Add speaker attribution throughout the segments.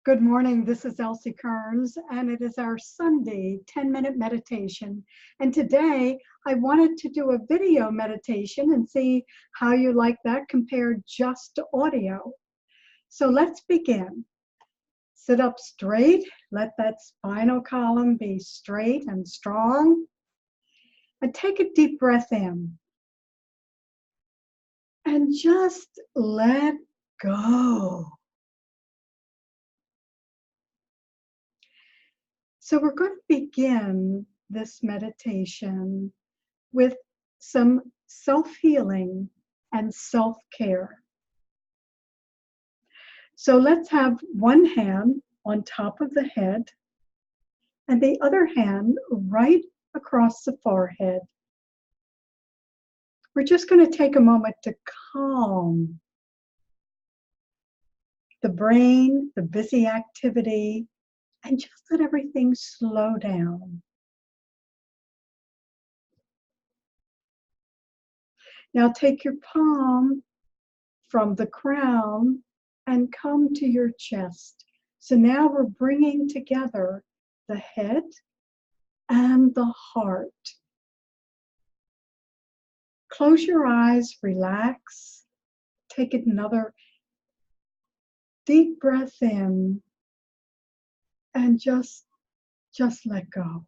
Speaker 1: Good morning, this is Elsie Kerns, and it is our Sunday 10-minute meditation. And today I wanted to do a video meditation and see how you like that compared just to audio. So let's begin. Sit up straight, let that spinal column be straight and strong. And take a deep breath in. And just let go. So we're going to begin this meditation with some self-healing and self-care. So let's have one hand on top of the head and the other hand right across the forehead. We're just going to take a moment to calm the brain, the busy activity, and just let everything slow down. Now take your palm from the crown and come to your chest. So now we're bringing together the head and the heart. Close your eyes, relax. Take another deep breath in and just let go.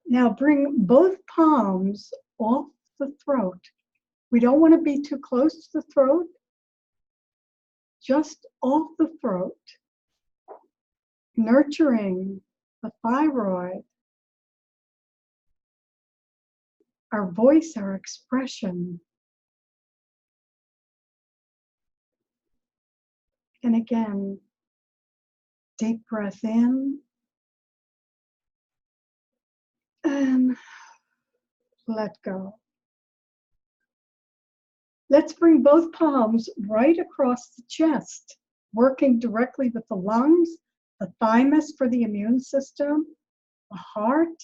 Speaker 1: Now bring both palms off the throat. We don't want to be too close to the throat, just off the throat, nurturing the thyroid, our voice, our expression. And again, deep breath in and let go. Let's bring both palms right across the chest, working directly with the lungs, the thymus for the immune system, the heart.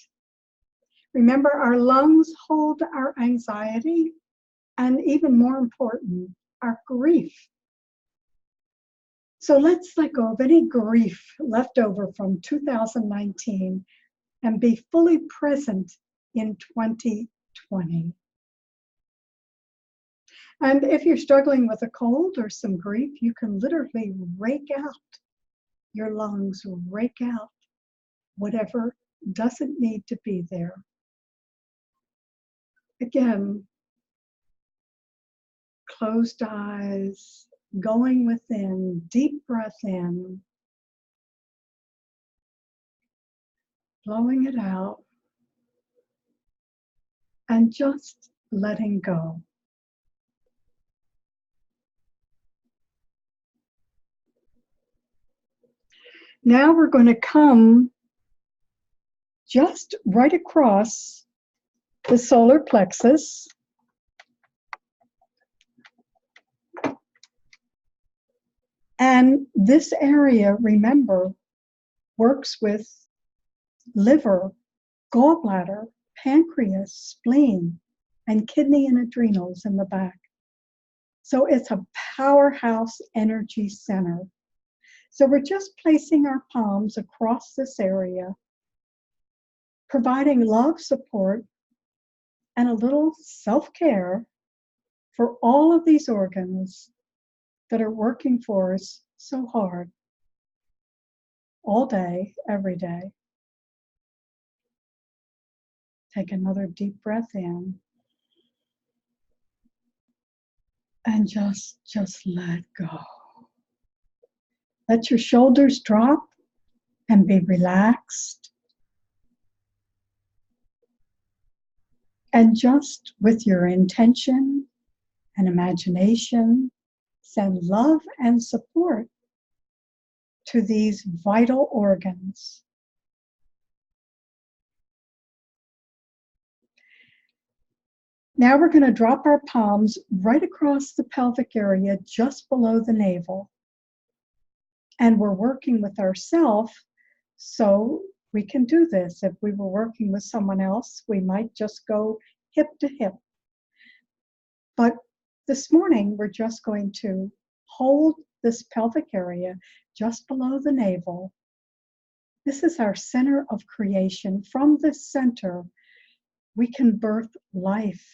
Speaker 1: Remember, our lungs hold our anxiety and, even more important, our grief. So let's let go of any grief left over from 2019 and be fully present in 2020. And if you're struggling with a cold or some grief, you can literally rake out your lungs, rake out whatever doesn't need to be there. Again, closed eyes, going within, deep breath in, blowing it out, and just letting go. Now we're going to come just right across the solar plexus. And this area, remember, works with liver, gallbladder, pancreas, spleen, and kidney and adrenals in the back. So it's a powerhouse energy center. So we're just placing our palms across this area, providing love, support, and a little self-care for all of these organs that are working for us so hard, all day, every day. Take another deep breath in and just let go. Let your shoulders drop and be relaxed. And just with your intention and imagination, send love and support to these vital organs. Now we're going to drop our palms right across the pelvic area just below the navel. And we're working with ourselves, so we can do this. If we were working with someone else, we might just go hip to hip. But this morning, we're just going to hold this pelvic area just below the navel. This is our center of creation. From this center, we can birth life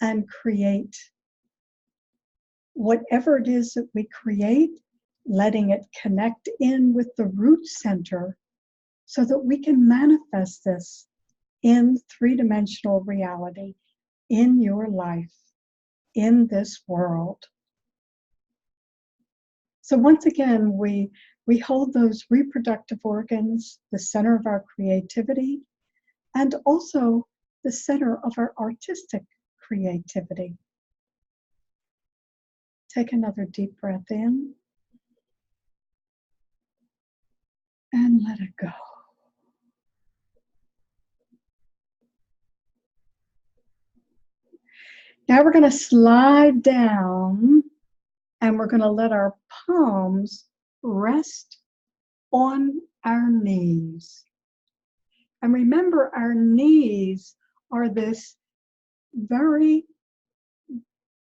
Speaker 1: and create whatever it is that we create, letting it connect in with the root center so that we can manifest this in three-dimensional reality, in your life, in this world. So once again, we hold those reproductive organs, the center of our creativity, and also the center of our artistic creativity. Take another deep breath in and let it go. Now we're going to slide down and we're going to let our palms rest on our knees. And remember, our knees are this very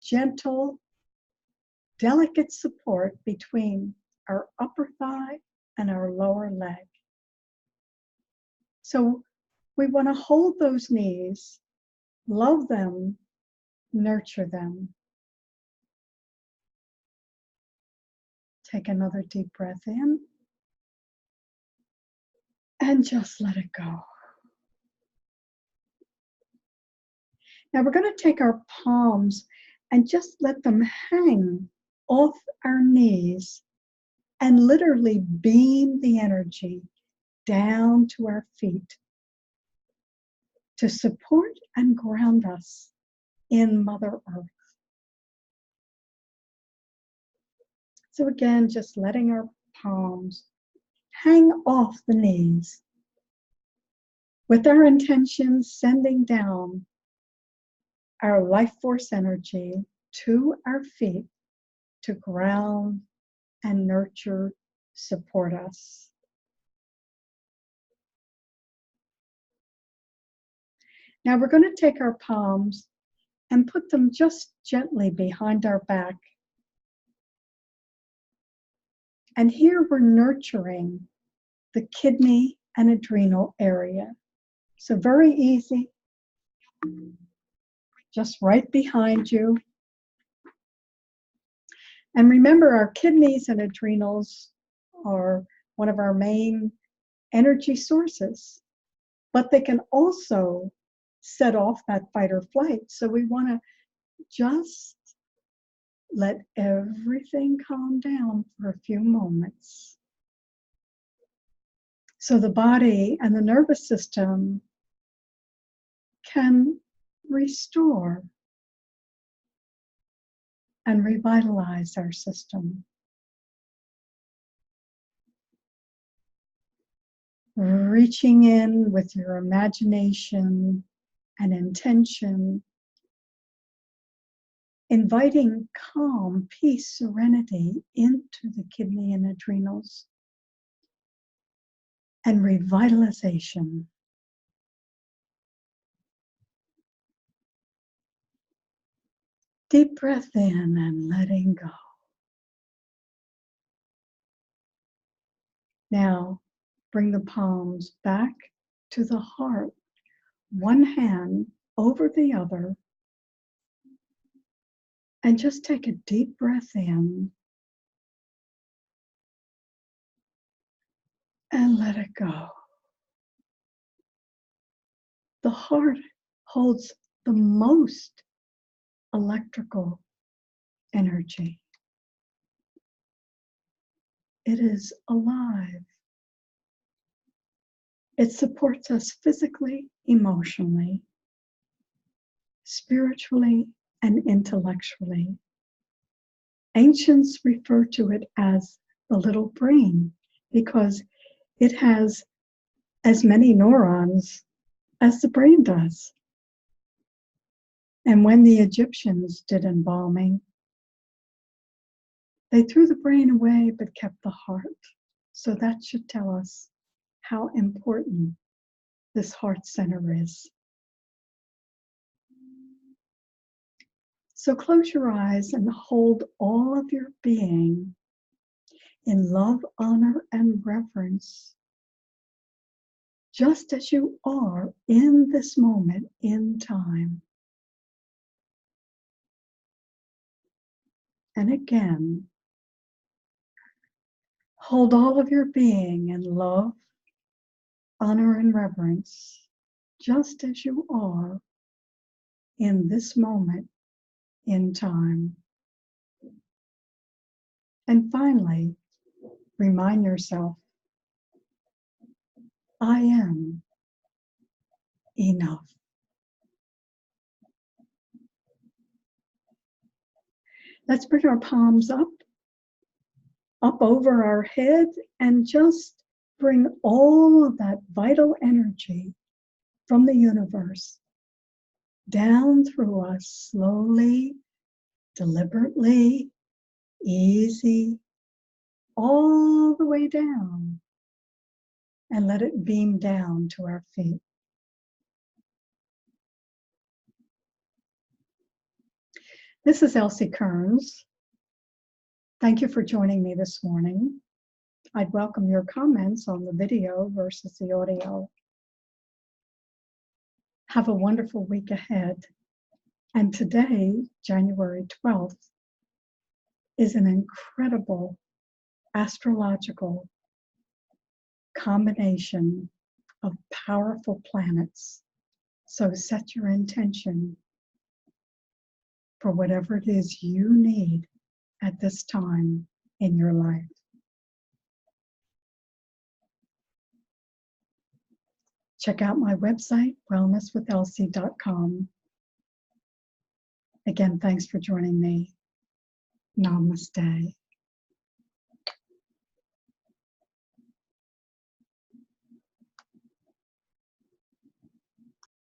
Speaker 1: gentle, delicate support between our upper thigh and our lower leg. So we want to hold those knees, love them, nurture them. Take another deep breath in and just let it go. Now we're going to take our palms and just let them hang off our knees and literally beam the energy down to our feet to support and ground us in Mother Earth. So again, just letting our palms hang off the knees with our intention sending down our life force energy to our feet to ground and nurture, support us. Now we're going to take our palms and put them just gently behind our back. And here we're nurturing the kidney and adrenal area. So very easy, just right behind you. And remember, our kidneys and adrenals are one of our main energy sources, but they can also set off that fight or flight. So we want to just let everything calm down for a few moments. So the body and the nervous system can restore and revitalize our system. Reaching in with your imagination and intention, inviting calm, peace, serenity into the kidney and adrenals, and revitalization. Deep breath in and letting go. Now, bring the palms back to the heart, one hand over the other, and just take a deep breath in and let it go. The heart holds the most electrical energy. It is alive. It supports us physically, emotionally, spiritually, and intellectually. Ancients refer to it as the little brain because it has as many neurons as the brain does. And when the Egyptians did embalming, they threw the brain away but kept the heart. So that should tell us how important this heart center is. So close your eyes and hold all of your being in love, honor, and reverence, just as you are in this moment in time. And again, hold all of your being in love, honor, and reverence, just as you are in this moment in time. And finally, remind yourself, I am enough. Let's bring our palms up over our head, and just bring all of that vital energy from the universe down through us slowly, deliberately, easy, all the way down, and let it beam down to our feet. This is Elsie Kerns. Thank you for joining me this morning. I'd welcome your comments on the video versus the audio. Have a wonderful week ahead. And today, January 12th, is an incredible astrological combination of powerful planets. So set your intention for whatever it is you need at this time in your life. Check out my website, wellnesswithelsie.com. Again, thanks for joining me. Namaste.